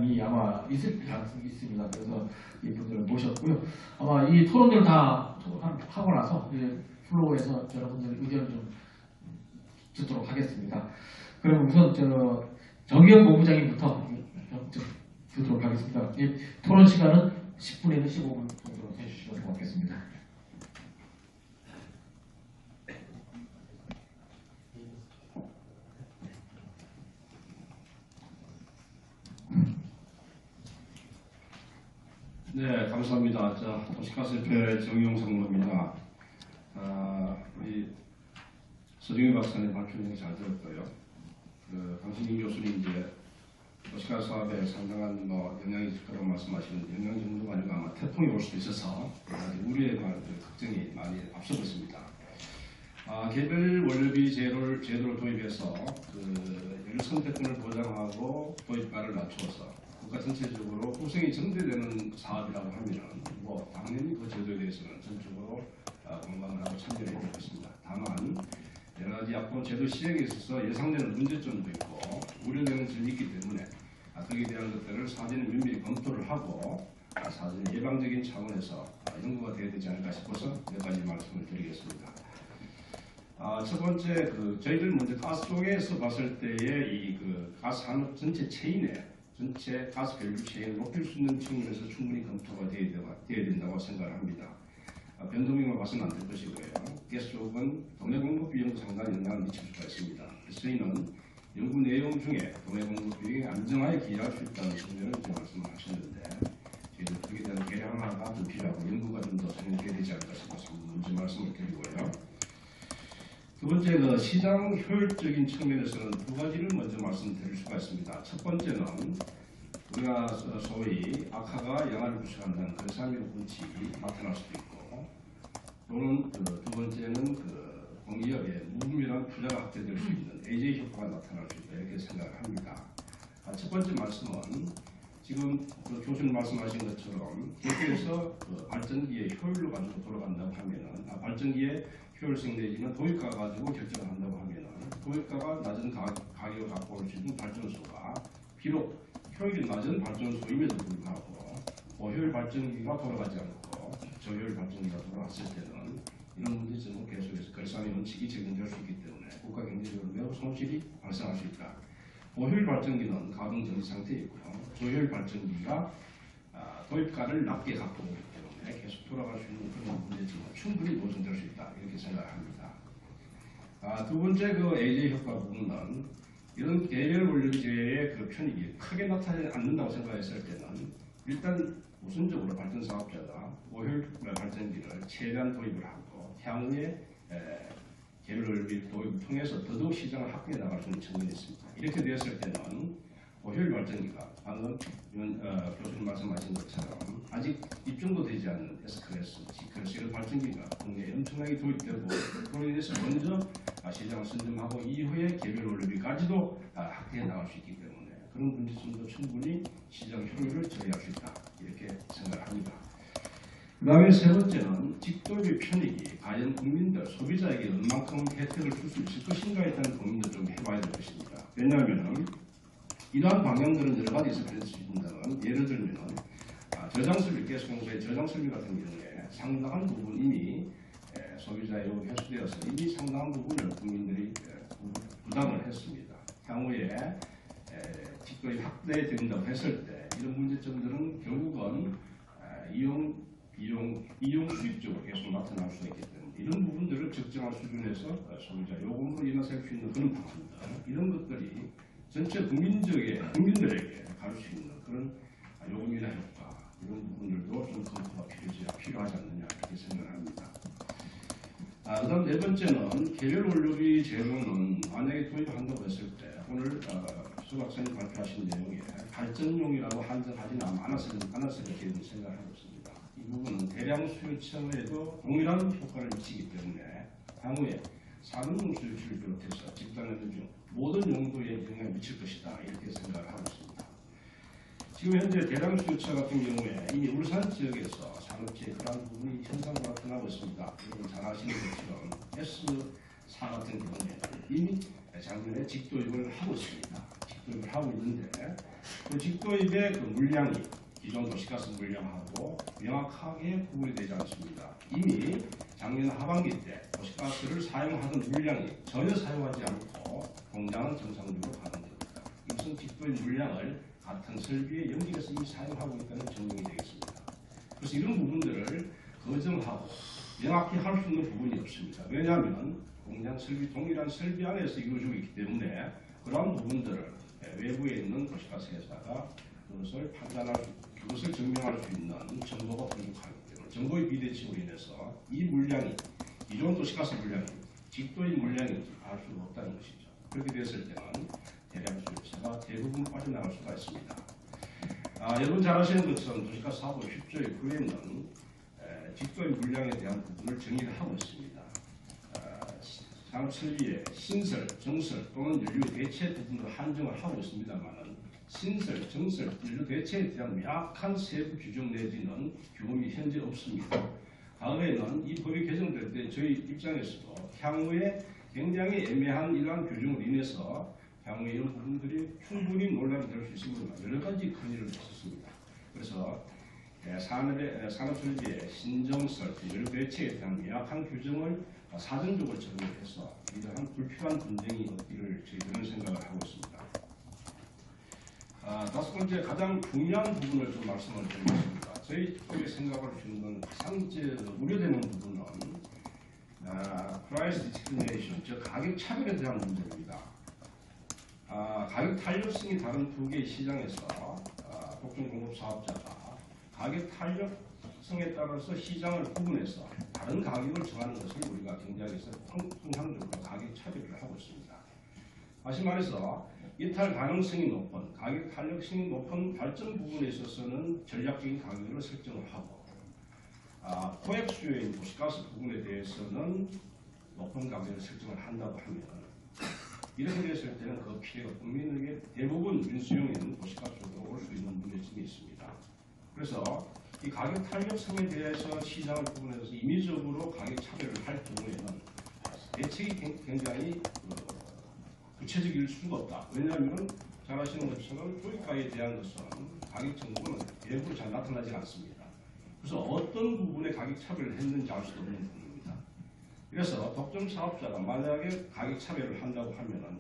이 아마 있을 가능성이 있습니다. 그래서 이분들을 모셨고요. 아마 이 토론들 다 하고 나서 플로어에서 여러분들 의견을 좀 듣도록 하겠습니다. 그럼 우선 정의용 본부장님부터 듣도록 하겠습니다. 토론 시간은 10분에서 15분 정도로 해주시면 고맙겠습니다. 네, 감사합니다. 도시가스협회 정의용 상무입니다. 우리 서정희 박사님 발표 잘 들었고요. 강신희 교수님 이제 도시가스 사업에 상당한 영향이 있을 거라고 말씀하시는데 영향 정도가 아니고 아마 태풍이 올 수도 있어서 우려의 걱정이 많이 앞서고 있습니다. 개별 원료비 제도를 도입해서 열 선택권을 보장하고 도입가를 낮추어서 국가 전체적으로 후생이 증대되는 사업이라고 하면 당연히 그 제도에 대해서는 전적으로 공감을 하고 참여를 해보겠습니다. 다만 여러 가지 약간 제도 시행에 있어서 예상되는 문제점도 있고 우려되는 점이 있기 때문에 거기에 대한 것들을 사전에 면밀히 검토를 하고 사전 예방적인 차원에서 연구가 되어야 되지 않을까 싶어서 몇 가지 말씀을 드리겠습니다. 첫 번째, 저희들 먼저 가스 쪽에서 봤을 때의 이 가스 산업 전체 체인에 전체 가스 밸류 체인을 높일 수 있는 측면에서 충분히 검토가 되어야 된다고 생각을 합니다. 변동비만 봐서는 안 될 것이고요. 가스 쪽은 도매 공급 비용도 상당히 영향을 미칠 수가 있습니다. 그래서 저희는 연구 내용 중에 도매 공급 비용이 안정하게 기여할 수 있다는 측면을 말씀을 하셨는데 저희도 거기에 대한 개량화가 좀 필요하고 연구가 좀 더 진행돼야 되지 않을까 싶어서 먼저 말씀을 드리고요. 두 번째, 시장 효율적인 측면에서는 두 가지를 먼저 말씀드릴 수가 있습니다. 첫 번째는 우리가 소위 악화가 영하를 부식한다는 그래서3.15 원칙이 나타날 수도 있고 또는 두 번째는 공기업에 무분별한 투자가 확대될 수 있는 AJ 효과가 나타날 수 있다 이렇게 생각을 합니다. 첫 번째 말씀은 지금 교수님 말씀하신 것처럼 계속해서 발전기의 효율로 가지고 돌아간다고 하면은 발전기의 효율성 내지는 도입가 가지고 결정을 한다고 하면은 도입가가 낮은 가격을 갖고 올 수 있는 발전소가 비록 효율이 낮은 발전소임에도 불구하고 고효율 발전기가 돌아가지 않고 저효율 발전기가 돌아갔을 때는 이런 문제점은 계속해서 그래서3.15 원칙이 적용될 수 있기 때문에 국가 경제적으로 매우 손실이 발생할 수 있다. 고효율 발전기는 가동 정지 상태에 있고요. 저효율 발전기가 도입가를 낮게 갖고 오기 때문에 계속 돌아갈 수 있는 그런 문제점은 충분히 노정될 수 있다 이렇게 생각합니다. 두 번째 AJ 효과 부분은 이런 개별 원료제의 편익이 크게 나타나지 않는다고 생각했을 때는 일단 우선적으로 발전 사업자가 고효율 발전기를 최대한 도입을 하고 향후에 개별 원료비 도입을 통해서 더더욱 시장을 확대해 나갈 수 있는 측면이 있습니다. 이렇게 되었을 때는 고효율 발전기가 방금 교수님 말씀하신 것처럼 아직 입증도 되지 않는 S클래스, G클래스 이런 발전기가 국내에 엄청나게 도입되고 그로 인해서 먼저 시장을 선점하고 이후에 개별 원료비까지도 확대해 나갈 수 있기 때문에 그런 문제점도 충분히 시장 효율을 저해할 수 있다 이렇게 생각합니다. 그 다음에 세 번째는 직도입의 편익이 과연 국민들, 소비자에게 얼만큼 혜택을 줄 수 있을 것인가에 대한 고민도 좀 해봐야 될 것입니다. 왜냐하면 이러한 방향들은 여러 가지 있을 수 있습니다만 예를 들면 저장설비, 가스공사의 저장설비 같은 경우에 상당한 부분 이미 소비자의 요구 회수되어서 이미 상당한 부분을 국민들이 부담을 했습니다. 향후에 직도입 확대된다고 했을 때 이런 문제점들은 결국은 이용 수익 쪽으로 계속 나타날 수 있기 때문에 이런 부분들을 적정한 수준에서 소비자 요금으로 인해서 할 수 있는 그런 방안들 이런 것들이 전체 국민들에게 갈 수 있는 그런 요금이나 효과 이런 부분들도 좀 검토가 필요하지 않느냐 이렇게 생각을 합니다. 그다음 네 번째는 개별 원료비 제도는 만약에 도입한다고 했을 때 오늘 수 박사님 발표하신 내용에 발전용이라고 한정하지는 않았을 것이라는 생각을 하고 있습니다. 이 부분은 대량 수요처에도 동일한 효과를 미치기 때문에 향후에 산업용 수요를 비롯해서 집단에는 중 모든 용도에 영향을 미칠 것이다 이렇게 생각을 하고 있습니다. 지금 현재 대량 수요차 같은 경우에 이미 울산 지역에서 산업체의 그러한 부분이 현상으로 나타나고 있습니다. 여러분 잘 아시는 것처럼 S4 같은 경우에 이미 작년에 직도입을 하고 있습니다. 도입을 하고 있는데 그 직도입의 그 물량이 기존 도시가스 물량하고 명확하게 구분이 되지 않습니다. 이미 작년 하반기 때 도시가스를 사용하던 물량이 전혀 사용하지 않고 공장은 정상적으로 가는 겁니다. 이것은 직도입 물량을 같은 설비에 연결해서 이미 사용하고 있다는 증명이 되겠습니다. 그래서 이런 부분들을 거정하고 명확히 할 수 있는 부분이 없습니다. 왜냐하면 공장 설비, 동일한 설비 안에서 이루어지고 있기 때문에 그러한 부분들을 외부에 있는 도시가스 회사가 그것을 판단할 수, 그것을 증명할 수 있는 정보가 부족하기 때문에 정보의 비대칭으로 인해서 이 물량이 기존 도시가스 물량이 직도인 물량인지 알 수가 없다는 것이죠. 그렇게 됐을 때는 대량 수요차가 대부분 빠져나갈 수가 있습니다. 여러분 잘 아시는 것처럼 도시가스 사업 10조의 구에는 직도인 물량에 대한 부분을 정의를 하고 있습니다. 산업설비의 신설, 정설 또는 연료 대체 부분으로 한정을 하고 있습니다만 신설, 정설, 연료 대체에 대한 명확한 세부 규정 내지는 규범이 현재 없습니다. 과거에는 이 법이 개정될 때 저희 입장에서도 향후에 굉장히 애매한 이러한 규정으로 인해서 향후에 이런 부분들이 충분히 논란이 될 수 있습니다. 여러 가지 건의를 했었습니다. 그래서 산업설비의 신정설, 연료 대체에 대한 명확한 규정을 사전적으로 적용해서 이러한 불필요한 분쟁이 없기를 저희들은 생각을 하고 있습니다. 다섯 번째 가장 중요한 부분을 좀 말씀을 드리겠습니다. 저희 쪽에 생각할 수 있는 가장 우려되는 부분은 price discrimination, 즉 가격 차별에 대한 문제입니다. 가격 탄력성이 다른 두 개의 시장에서 독점 공급 사업자가 가격 탄력성에 따라서 시장을 구분해서 다른 가격을 정하는 것을 우리가 경제학에서 통상적으로 가격 차별을 하고 있습니다. 다시 말해서 이탈 가능성이 높은 가격 탄력성이 높은 발전 부분에 있어서는 전략적인 가격을 설정을 하고 포획 수요인 도시가스 부분에 대해서는 높은 가격을 설정을 한다고 하면 이렇게 됐을 때는 그 피해가 국민에게 대부분 민수용인 도시가스로 올 수 있는 문제점이 있습니다. 그래서 이 가격 탄력성에 대해서 시장을 구분해서 임의적으로 가격 차별을 할 경우에는 대책이 굉장히 구체적일 수가 없다. 왜냐하면 잘 아시는 것처럼 도입가에 대한 것은 가격 정보는 대부분 잘 나타나지 않습니다. 그래서 어떤 부분에 가격 차별을 했는지 알 수도 없는 부분입니다. 그래서 독점 사업자가 만약에 가격 차별을 한다고 하면은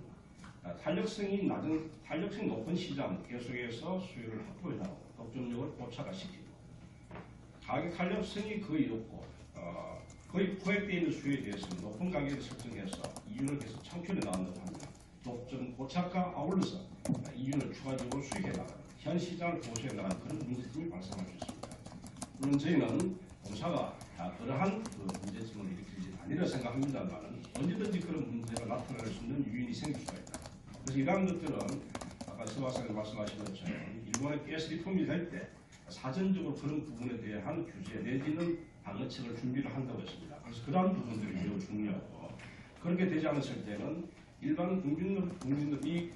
탄력성이 높은 시장 계속해서 수요를 확보해 나가고 독점력을 고착화시키고 가격 탄력성이 거의 없고 거의 포획되어 있는 수요에 대해서는 높은 가격을 설정해서 이윤을 계속 창출해 나간다고 합니다. 독점 고착화 아울러서 이윤을 추가적으로 수익해 나가는 현 시장을 보수해 나가는 그런 문제점이 발생할 수 있습니다. 물론 저희는 공사가 그러한 문제점을 일으키지 아니라 생각합니다만 언제든지 그런 문제가 나타날 수 있는 요인이 생길 수가 있다. 그래서 이러한 것들은 아까 서 박사님 말씀하신 것처럼 일본의 가스 리폼이 될 때 사전적으로 그런 부분에 대한 규제 내지는 방어책을 준비를 한다고 했습니다. 그래서 그러한 부분들이 매우 중요하고 그렇게 되지 않았을 때는 일반 국민들이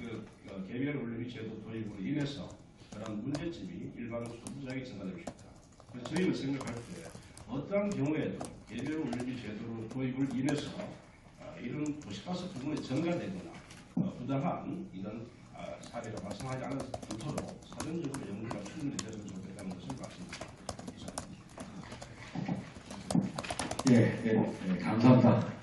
개별 원료비 제도 도입으로 인해서 그런 문제점이 일반 소비자에게 전가될 수 있다. 그래서 저희는 생각할 때 어떠한 경우에도 개별 원료비 제도 도입을 인해서 이런 도시가스 부분에 전가되거나 부당한 이런 사례가 발생하지 않도록 사전적으로 연구가 충분히 되도록 좋겠다는 것을 말씀드립니다. 감사합니다.